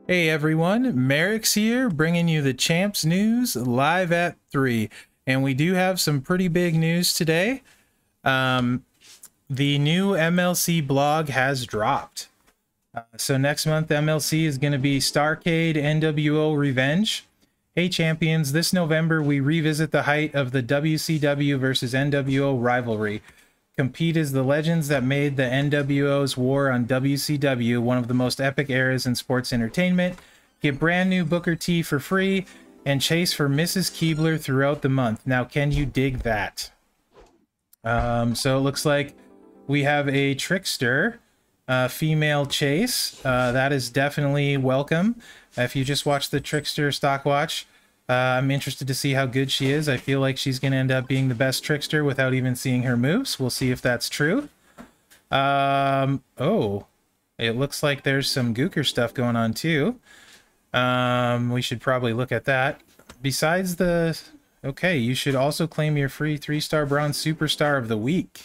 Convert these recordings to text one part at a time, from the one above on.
Hey everyone, Mherex here, bringing you the Champs News live at 3. And we do have some pretty big news today. The new MLC blog has dropped. So next month, MLC is going to be Starrcade NWO Revenge. Hey champions, this November we revisit the height of the WCW versus NWO rivalry. Compete as the legends that made the NWO's war on WCW one of the most epic eras in sports entertainment. Get brand new Booker T for free and chase for Mrs. Keebler throughout the month. Now, can you dig that? So it looks like we have a Trickster female chase. That is definitely welcome. If you just watch the Trickster stock watch, I'm interested to see how good she is. I feel like she's going to end up being the best Trickster without even seeing her moves. We'll see if that's true. Oh, it looks like there's some Gooker stuff going on too. We should probably look at that. Besides the... Okay, you should also claim your free 3-star bronze superstar of the week.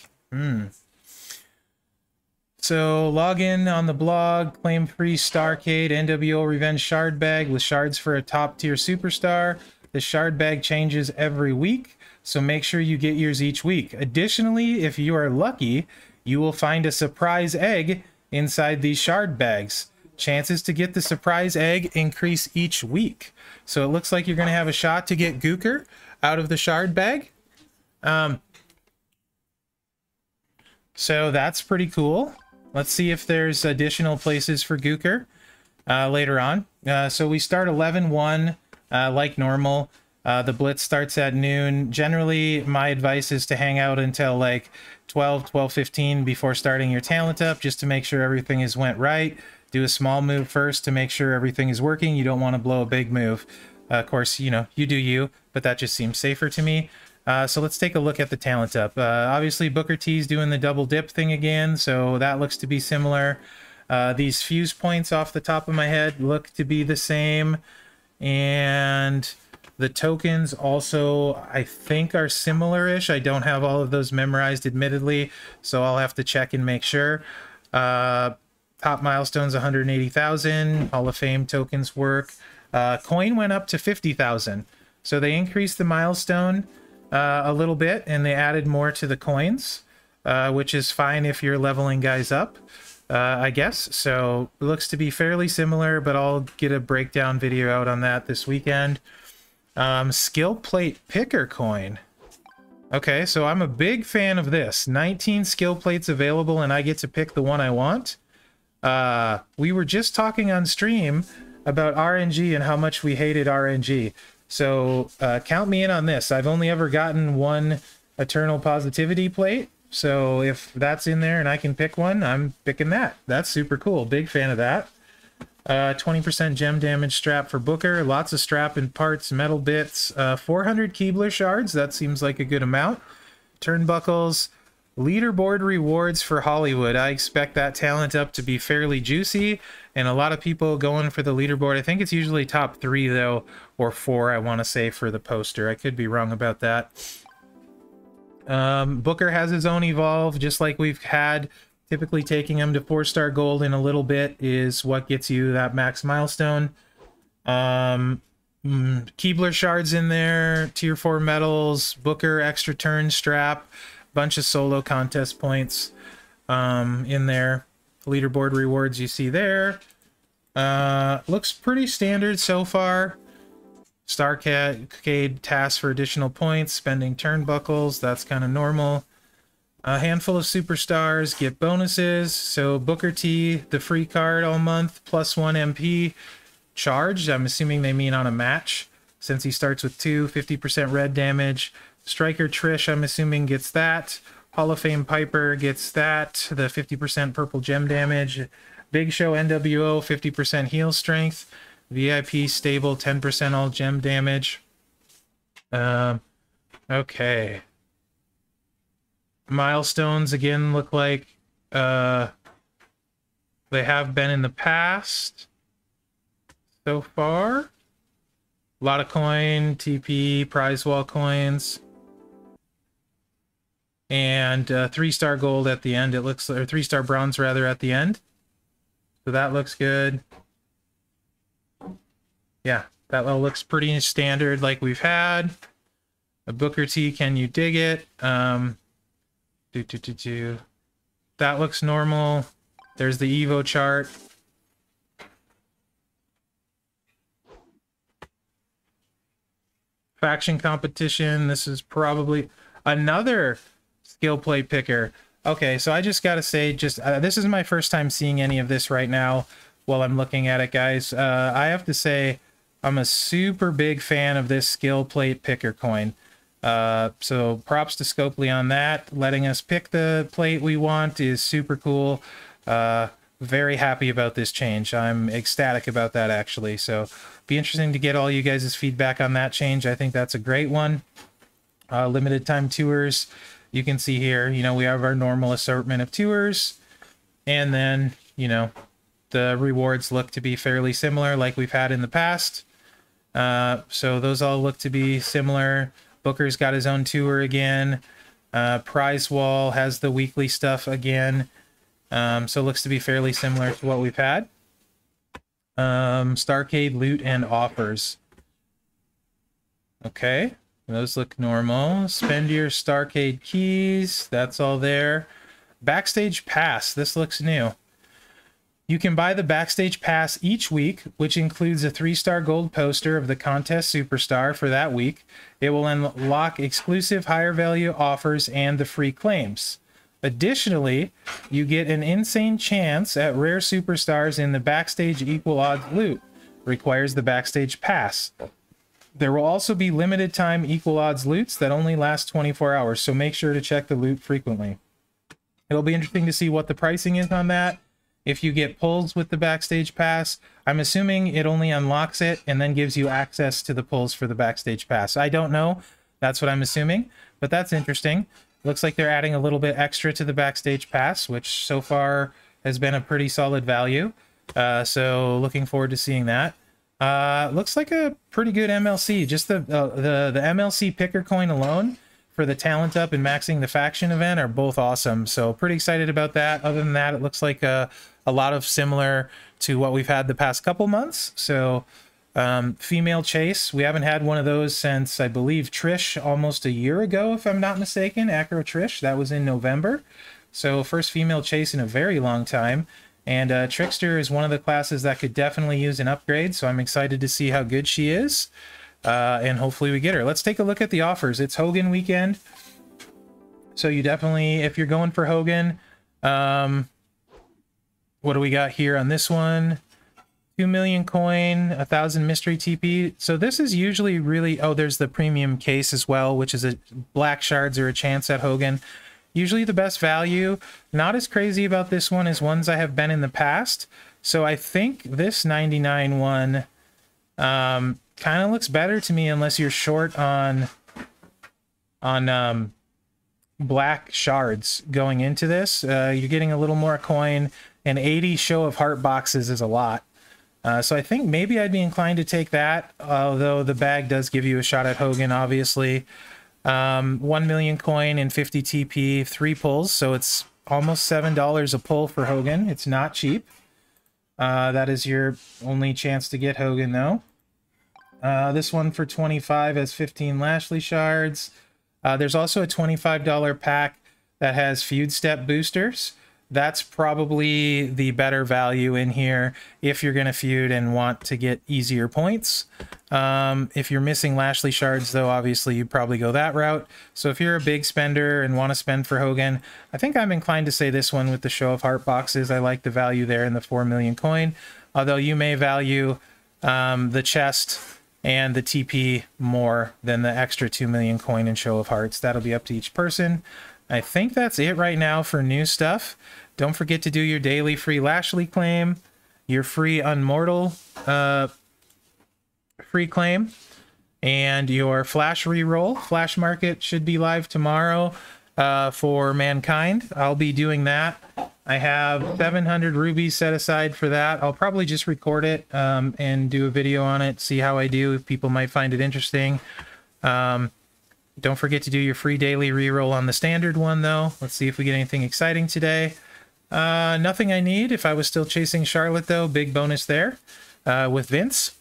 So log in on the blog, claim free Starrcade NWO Revenge Shard Bag with shards for a top tier superstar. The shard bag changes every week, so make sure you get yours each week. Additionally, if you are lucky, you will find a surprise egg inside these shard bags. Chances to get the surprise egg increase each week. So it looks like you're going to have a shot to get Gooker out of the shard bag. So that's pretty cool. Let's see if there's additional places for Gooker later on. So we start 11-1 like normal. The blitz starts at noon. Generally, my advice is to hang out until like 12:15 before starting your talent up, just to make sure everything is went right. Do a small move first to make sure everything is working. You don't want to blow a big move. Of course, you know, you do you, but that just seems safer to me. So let's take a look at the talent up. Obviously, Booker T's doing the double dip thing again, so that looks to be similar. These fuse points off the top of my head look to be the same. And the tokens also, I think, are similar-ish. I don't have all of those memorized, admittedly, so I'll have to check and make sure. Top milestone's 180,000. Hall of Fame tokens work. Coin went up to 50,000. So they increased the milestone a little bit, and they added more to the coins, which is fine if you're leveling guys up, I guess. So it looks to be fairly similar, but I'll get a breakdown video out on that this weekend. Skill plate picker coin. Okay, so I'm a big fan of this. 19 skill plates available, and I get to pick the one I want. We were just talking on stream about RNG and how much we hated RNG. So count me in on this. I've only ever gotten one Eternal Positivity plate. So if that's in there and I can pick one, I'm picking that. That's super cool. Big fan of that. 20% gem damage strap for Booker. Lots of strap and parts, metal bits. 400 Keebler shards. That seems like a good amount. Turnbuckles. Leaderboard rewards for Hollywood. I expect that talent up to be fairly juicy, and a lot of people going for the leaderboard. I think it's usually top 3 though, or 4, I want to say, for the poster. I could be wrong about that. Booker has his own evolve, just like we've had. Typically taking him to 4-star gold in a little bit is what gets you that max milestone. Keebler shards in there, tier 4 medals, Booker extra turn strap, bunch of solo contest points in there. Leaderboard rewards you see there. Looks pretty standard so far. Starrcade tasks for additional points, spending turnbuckles, that's kind of normal. A handful of superstars get bonuses. So Booker T, the free card all month, +1 MP charged. I'm assuming they mean on a match, since he starts with 2, 50% red damage. Striker Trish, I'm assuming, gets that. Hall of Fame Piper gets that, the 50% purple gem damage. Big Show NWO, 50% heal strength. VIP Stable, 10% all gem damage. Okay. Milestones, again, look like they have been in the past so far. A lot of coin, TP, prize wall coins. And 3-star gold at the end, it looks, or 3-star bronze rather at the end. So that looks good. Yeah, that all looks pretty standard like we've had. A Booker T, can you dig it? That looks normal. There's the Evo chart. Faction competition. This is probably another skill play picker. Okay, so I just gotta say, this is my first time seeing any of this right now while I'm looking at it, guys. I have to say, I'm a super big fan of this skill plate picker coin. So props to Scopely on that. Letting us pick the plate we want is super cool. Very happy about this change. I'm ecstatic about that, actually. So be interesting to get all you guys' feedback on that change. I think that's a great one. Limited time tours. You can see here, you know, we have our normal assortment of tours. And then, you know, the rewards look to be fairly similar like we've had in the past. So those all look to be similar. Booker's got his own tour again. Prize Wall has the weekly stuff again. So it looks to be fairly similar to what we've had. Starrcade loot and offers. Okay, those look normal. Spend your Starrcade keys. That's all there. Backstage Pass. This looks new. You can buy the Backstage Pass each week, which includes a 3-star gold poster of the contest superstar for that week. It will unlock exclusive higher value offers and the free claims. Additionally, you get an insane chance at rare superstars in the Backstage Equal Odds loot. Requires the Backstage Pass. There will also be limited time Equal Odds loots that only last 24 hours, so make sure to check the loot frequently. It'll be interesting to see what the pricing is on that. If you get pulls with the Backstage Pass, I'm assuming it only unlocks it and then gives you access to the pulls for the Backstage Pass. I don't know. That's what I'm assuming, but that's interesting. Looks like they're adding a little bit extra to the Backstage Pass, which so far has been a pretty solid value. So looking forward to seeing that. Looks like a pretty good MLC. Just the MLC picker coin alone for the talent up and maxing the faction event are both awesome. So pretty excited about that. Other than that, it looks like a lot of similar to what we've had the past couple months. So female chase, we haven't had one of those since, I believe, Trish almost a year ago, if I'm not mistaken. Acro Trish, that was in November. So first female chase in a very long time. And Trickster is one of the classes that could definitely use an upgrade, so I'm excited to see how good she is. And hopefully we get her. Let's take a look at the offers. It's Hogan weekend. So you definitely, if you're going for Hogan, what do we got here on this one? 2 million coin, 1,000 mystery TP. So this is usually really, oh, there's the premium case as well, which is a black shards or a chance at Hogan. Usually the best value. Not as crazy about this one as ones I have been in the past. So I think this 99 one kind of looks better to me unless you're short on black shards going into this. You're getting a little more coin, and 80 show of heart boxes is a lot. So I think maybe I'd be inclined to take that, although the bag does give you a shot at Hogan, obviously. 1 million coin and 50 TP, 3 pulls, so it's almost $7 a pull for Hogan. It's not cheap. That is your only chance to get Hogan, though. This one for 25 has 15 Lashley shards. There's also a $25 pack that has feud step boosters. That's probably the better value in here if you're going to feud and want to get easier points. If you're missing Lashley shards, though, obviously you'd probably go that route. So if you're a big spender and want to spend for Hogan, I think I'm inclined to say this one with the show of heart boxes. I like the value there in the 4 million coin, although you may value the chest and the TP more than the extra 2 million coin and show of hearts. That'll be up to each person. I think that's it right now for new stuff. Don't forget to do your daily free Lashley claim, your free Unmortal free claim, and your Flash reroll. Flash Market should be live tomorrow for Mankind. I'll be doing that. I have 700 rubies set aside for that. I'll probably just record it and do a video on it, see how I do. People might find it interesting. Don't forget to do your free daily reroll on the standard one, though. Let's see if we get anything exciting today. Nothing I need. If I was still chasing Charlotte, though, big bonus there with Vince.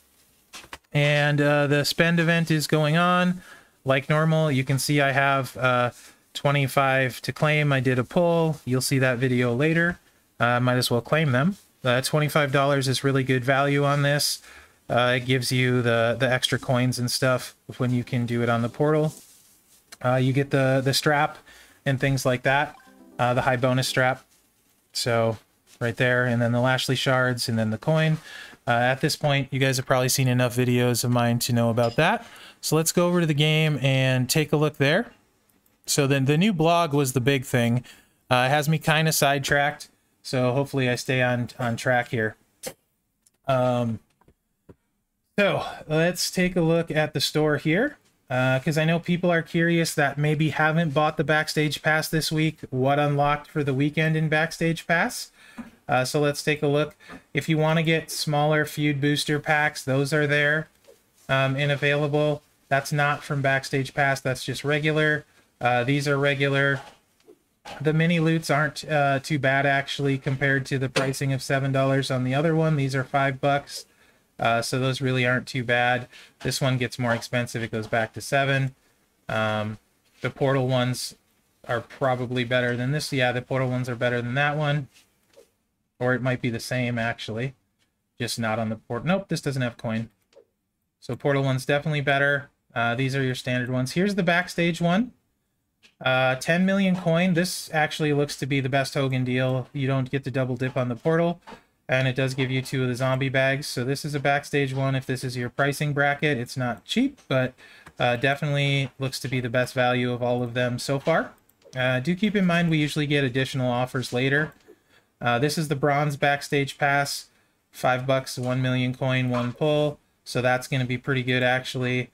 And the spend event is going on like normal. You can see I have 25 to claim. I did a pull. You'll see that video later. Might as well claim them. $25 is really good value on this. It gives you the extra coins and stuff when you can do it on the portal. You get the strap and things like that, the high bonus strap. So right there, and then the Lashley shards, and then the coin. At this point, you guys have probably seen enough videos of mine to know about that. So let's go over to the game and take a look there. So then the new blog was the big thing. It has me kind of sidetracked, so hopefully I stay on track here. So let's take a look at the store here, because I know people are curious that maybe haven't bought the Backstage Pass this week. What unlocked for the weekend in Backstage Pass? So let's take a look. If you want to get smaller feud booster packs, those are there and available. That's not from Backstage Pass. That's just regular. These are regular. The mini loots aren't too bad actually compared to the pricing of $7 on the other one. These are $5. So those really aren't too bad. This one gets more expensive. It goes back to $7. The portal ones are probably better than this. Yeah, the portal ones are better than that one. Or it might be the same, actually. Just not on the port. Nope, this doesn't have coin. So portal one's definitely better. These are your standard ones. Here's the Backstage one. 10 million coin. This actually looks to be the best Hogan deal. You don't get to double dip on the portal. And it does give you 2 of the zombie bags. So this is a Backstage one. If this is your pricing bracket, it's not cheap, but definitely looks to be the best value of all of them so far. Do keep in mind we usually get additional offers later. This is the bronze Backstage Pass, $5, 1 million coin, 1 pull. So that's going to be pretty good, actually.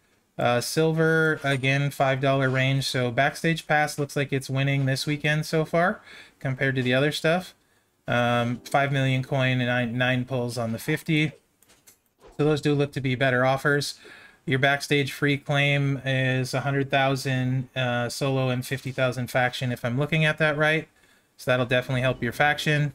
Silver, again, $5 range. So Backstage Pass looks like it's winning this weekend so far compared to the other stuff. 5 million coin and 9 pulls on the 50. So those do look to be better offers. Your Backstage free claim is 100,000 solo and 50,000 faction, if I'm looking at that right. So that'll definitely help your faction.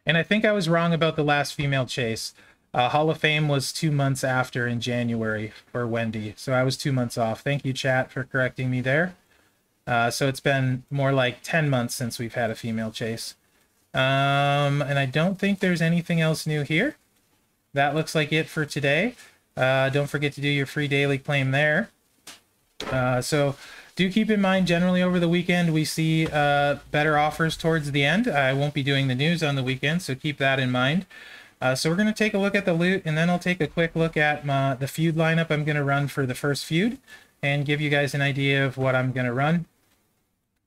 And I think I was wrong about the last female chase. Hall of Fame was 2 months after in January for Wendy. So I was 2 months off. Thank you, chat, for correcting me there. So it's been more like 10 months since we've had a female chase. And I don't think there's anything else new here. That looks like it for today. Don't forget to do your free daily claim there. So do keep in mind, generally over the weekend, we see better offers towards the end. I won't be doing the news on the weekend, so keep that in mind. So we're going to take a look at the loot, and then I'll take a quick look at the feud lineup I'm going to run for the first feud, and give you guys an idea of what I'm going to run.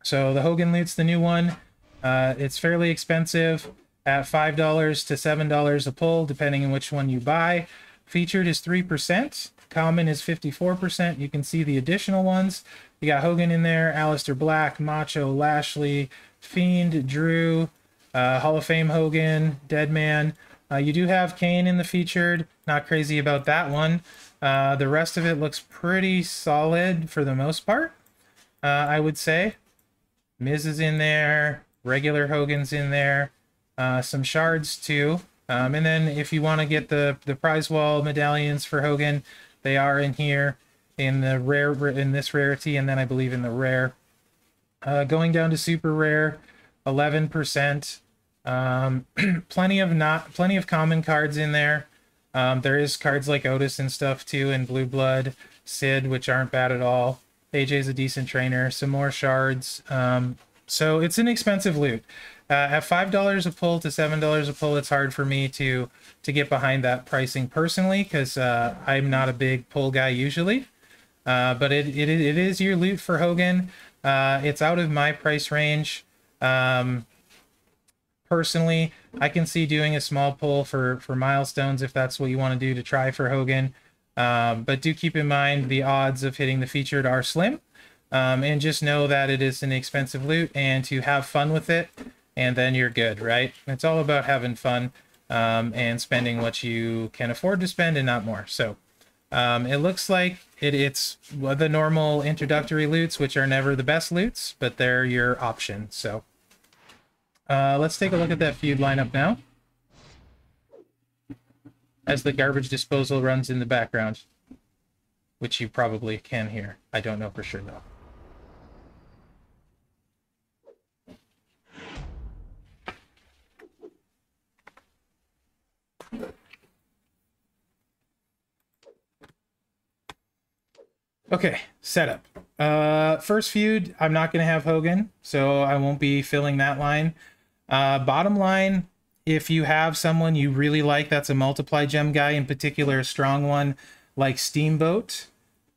So the Hogan loot's the new one. It's fairly expensive at $5 to $7 a pull, depending on which one you buy. Featured is 3%. Common is 54%. You can see the additional ones. You got Hogan in there, Aleister Black, Macho, Lashley, Fiend, Drew, Hall of Fame Hogan, Deadman. You do have Kane in the featured. Not crazy about that one. The rest of it looks pretty solid for the most part, I would say. Miz is in there. Regular Hogan's in there. Some shards too. And then if you want to get the prize wall medallions for Hogan, they are in here in the rare, in this rarity, and then I believe in the rare. Going down to super rare, 11%. Plenty of common cards in there. There is cards like Otis and stuff too, and Blue Blood, Sid, which aren't bad at all. AJ's a decent trainer. Some more shards. So it's an expensive loot. At $5 a pull to $7 a pull, it's hard for me to get behind that pricing personally, because I'm not a big pull guy usually. But it is your loot for Hogan. It's out of my price range. Personally, I can see doing a small pull for milestones if that's what you want to do to try for Hogan. But do keep in mind the odds of hitting the featured are slim. And just know that it is an expensive loot, and to have fun with it, and then you're good, right? It's all about having fun and spending what you can afford to spend and not more. So it looks like it's the normal introductory loots, which are never the best loots, but they're your option. So Let's take a look at that feud lineup now, as the garbage disposal runs in the background, which you probably can hear. I don't know for sure, though. Okay, setup. First feud, I'm not going to have Hogan, so I won't be filling that line. Bottom line, if you have someone you really like that's a multiply gem guy, in particular a strong one like Steamboat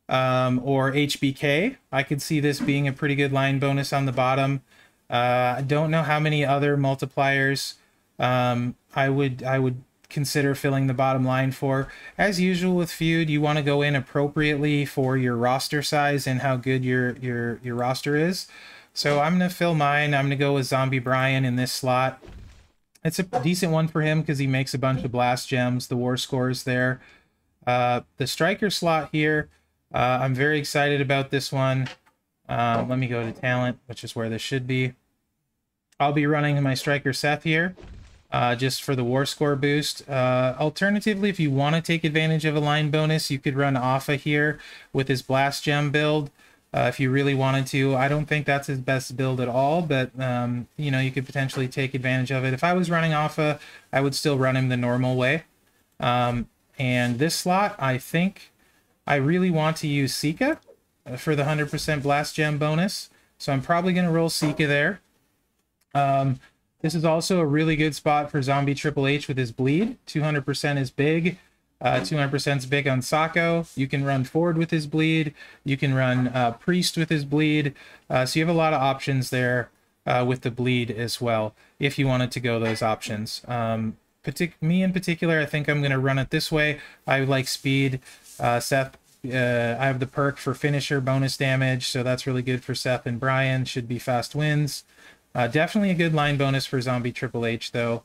or HBK, I could see this being a pretty good line bonus on the bottom. I don't know how many other multipliers I would consider filling the bottom line for. As usual with feud, you want to go in appropriately for your roster size and how good your roster is. So I'm going to fill mine. I'm going to go with Zombie Brian in this slot. It's a decent one for him because he makes a bunch of blast gems. The war score is there. The striker slot here, I'm very excited about this one. Let me go to talent, which is where this should be. I'll be running my striker Seth here, just for the war score boost. Alternatively, if you want to take advantage of a line bonus, you could run Alpha here with his blast gem build. If you really wanted to. I don't think that's his best build at all, but you know, you could potentially take advantage of it. If I was running Alpha, I would still run him the normal way. And this slot, I think I really want to use Sika for the 100% blast gem bonus. So I'm probably going to roll Sika there. This is also a really good spot for Zombie Triple H with his bleed. 200% is big. 200% is big on Sako. You can run forward with his bleed. You can run priest with his bleed. So you have a lot of options there with the bleed as well, if you wanted to go those options. Me in particular, I think I'm going to run it this way. I like speed. Seth, I have the perk for finisher bonus damage, so that's really good for Seth and Brian. Should be fast wins. Definitely a good line bonus for Zombie Triple H, though.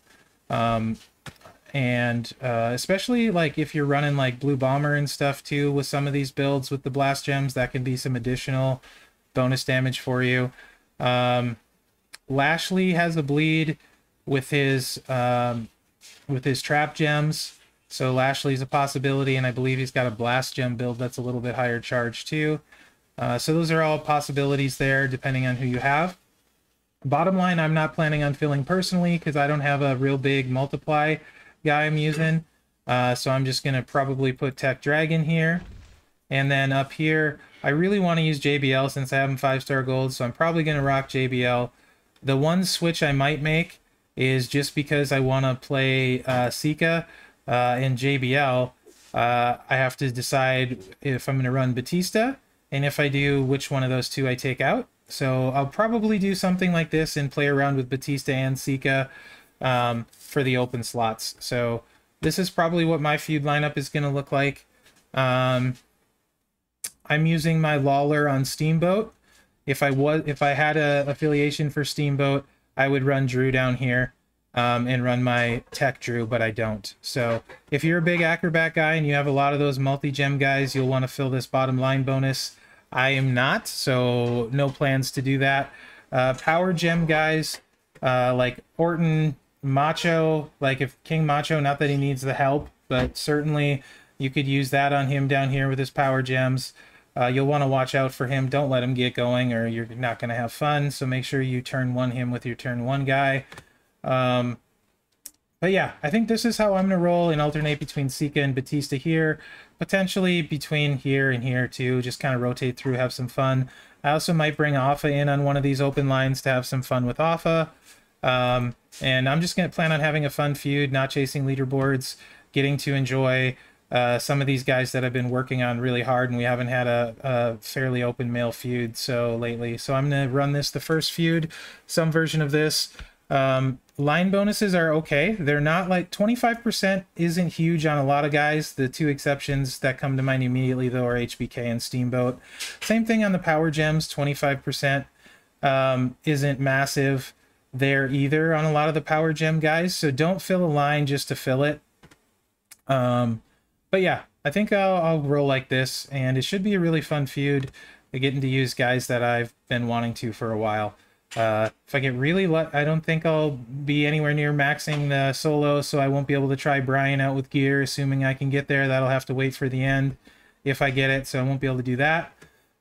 Especially like if you're running like Blue Bomber and stuff too with some of these builds with the blast gems, that can be some additional bonus damage for you. Lashley has a bleed with his trap gems, so Lashley's a possibility, and I believe he's got a blast gem build that's a little bit higher charge too. So those are all possibilities there depending on who you have. Bottom line, I'm not planning on filling personally because I don't have a real big multiply guy I'm using. So I'm just going to probably put Tech Dragon here. And then up here, I really want to use JBL since I have him 5-star gold, so I'm probably going to rock JBL. The one switch I might make is just because I want to play Sika and JBL, I have to decide if I'm going to run Batista, and if I do, which one of those two I take out. So I'll probably do something like this and play around with Batista and Sika for the open slots. So this is probably what my feud lineup is going to look like. I'm using my Lawler on Steamboat. If I had a affiliation for Steamboat, I would run Drew down here and run my Tech Drew, but I don't. So if you're a big Acrobat guy and you have a lot of those multi-gem guys, you'll want to fill this bottom line bonus. I am not, so no plans to do that. Power gem guys like Orton, Macho, like if King Macho, not that he needs the help, but certainly you could use that on him down here with his power gems. You'll want to watch out for him. Don't let him get going or you're not going to have fun. So make sure you turn one him with your turn one guy. But yeah, I think this is how I'm going to roll and alternate between Sika and Batista here. Potentially between here and here too. Just kind of rotate through, have some fun. I also might bring Alpha in on one of these open lines to have some fun with Alpha. And I'm just going to plan on having a fun feud, not chasing leaderboards, getting to enjoy some of these guys that I've been working on really hard, and we haven't had a fairly open male feud lately. So I'm going to run this the first feud, some version of this. Line bonuses are okay. They're not like 25% isn't huge on a lot of guys. The two exceptions that come to mind immediately though are HBK and Steamboat. Same thing on the power gems, 25% isn't massive there either on a lot of the power gem guys. So don't fill a line just to fill it. But yeah, I think I'll roll like this, and it should be a really fun feud. Getting to use guys that I've been wanting to for a while. If I get really I don't think I'll be anywhere near maxing the solo, so I won't be able to try Brian out with gear, assuming I can get there. That'll have to wait for the end if I get it, so I won't be able to do that.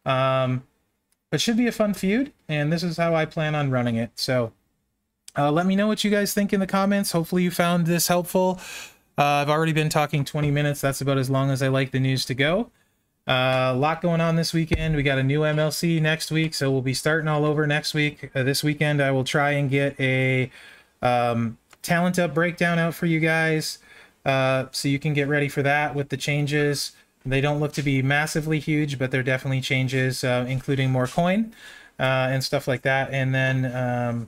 But should be a fun feud, and this is how I plan on running it. So let me know what you guys think in the comments. Hopefully you found this helpful. I've already been talking 20 minutes. That's about as long as I like the news to go. A lot going on this weekend. We got a new MLC next week, so we'll be starting all over next week. This weekend I will try and get a talent up breakdown out for you guys, so you can get ready for that with the changes. They don't look to be massively huge, but they're definitely changes, including more coin and stuff like that. And then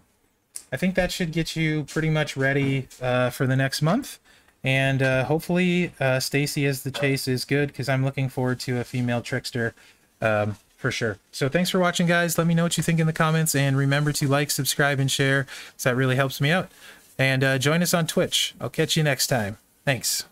I think that should get you pretty much ready for the next month. And hopefully Stacy as the chase is good, because I'm looking forward to a female trickster for sure. So thanks for watching, guys. Let me know what you think in the comments, and remember to like, subscribe, and share, so that really helps me out. And join us on Twitch. I'll catch you next time. Thanks.